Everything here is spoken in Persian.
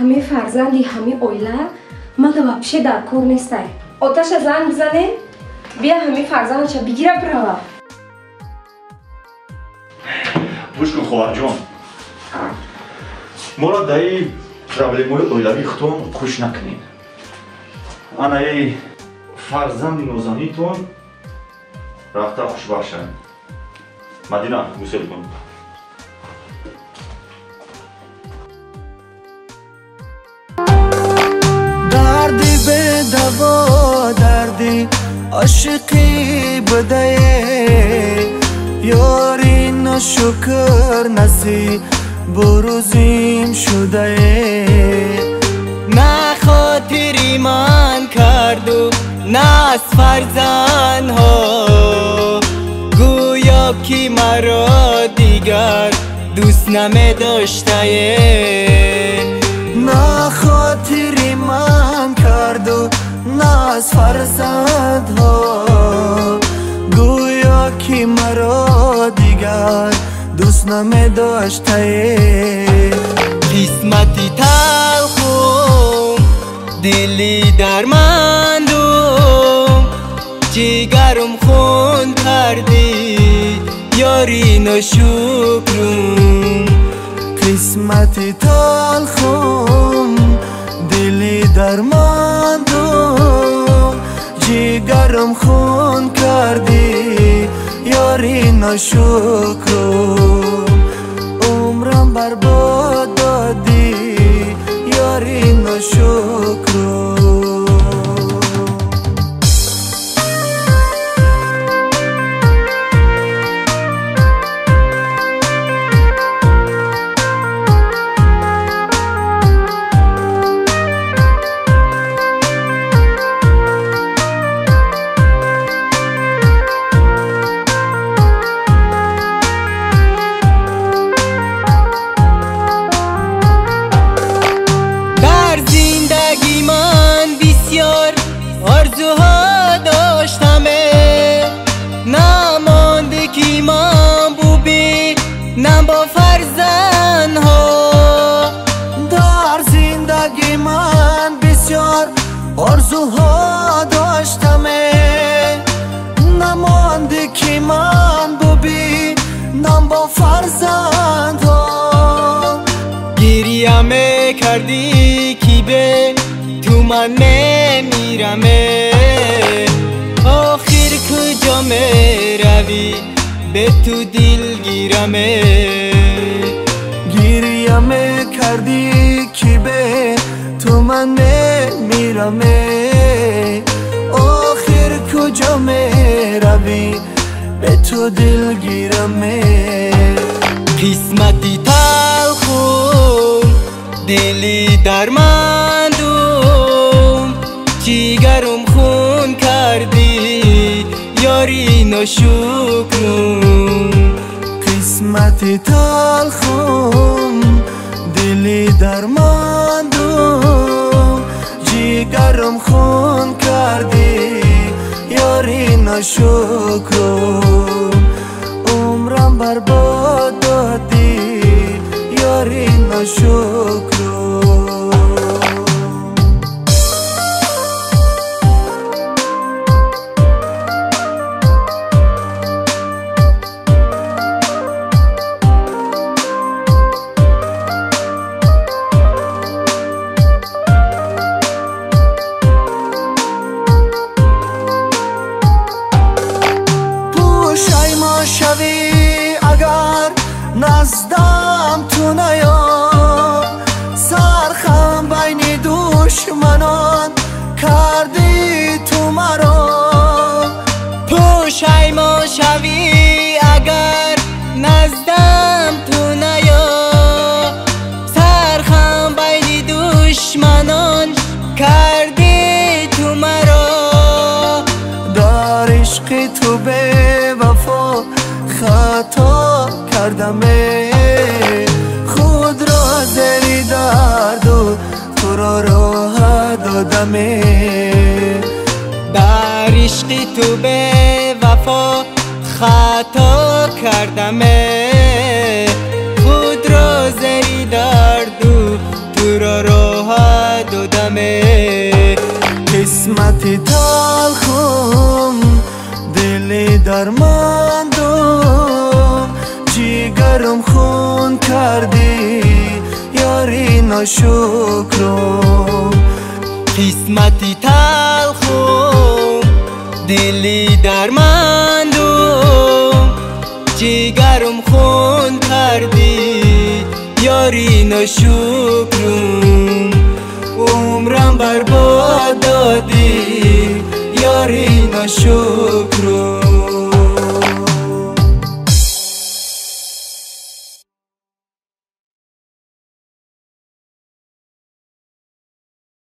همه فرزندی همه اویله مگه вообще در کور نیسته. آتش زن بزنیم بیا همه فرزندش بگیره برو. گوش کن خواهر جان، ما را در این پرابلم‌های اویلوی خودتون خوش نکنین. انا ای فرزند نوزانیتون رفته خوش باشن. مدینه گوسل کن. دردی به دوا دردی عاشقی بده یاری نشکر نسی بروزیم شده نه خاطری من کرد و نه از فرزندها گویا کی مرا دیگر دوست نمی داشته نه خاطری من کرد و نه از فرزندها گویا کی مرا دیگر دوست نمی داشته قسمتی تلخم دلی درمندم جگرم خون کردی یاری نشکرم قسمتی تلخم دلی درمندم جگرم خون کردی یاری نشکرم عمرم برباد دادی یاری نشکرم آرزوها داشتم نمانده که من بوبی نم با فرزندها در زندگی من بسیار آرزوها داشتم نمانده که من بوبی نم با فرزندها گریه میکردی که به تو من نمیرم آخر کجا میروی به تو دل گیرم گریه میکردی که به تو من نمیرم آخر کجا میروی به تو دل گیرم قسمتی تلخم دلی درمندم جگرم خون کردی یاری نشکرم قسمتی تلخم دلی درمندم جگرم خون کردی یاری نشکرم عمرم برباد دادی یاری نشکرم شوی اگر نزدم تو نیا سرخم بین دشمنان کردی تو مرا پشیمان شوی اگر نزدم تو نیا سرخم بین دشمنان کردی تو مرا در عشق تو به وفا خطا کردم خود را زیر درد و تو را راه دادم در عشق تو به وفا خطا کردم خود را زیر درد و تو را راه غمه قسمت تلخم دل درماندم جیگرم خون کردی یاری ناشکرم قسمتی تلخم دلی درماندم جیگرم خون کردی یاری ناشکرم عمرم برباد دادی یاری ناشکرم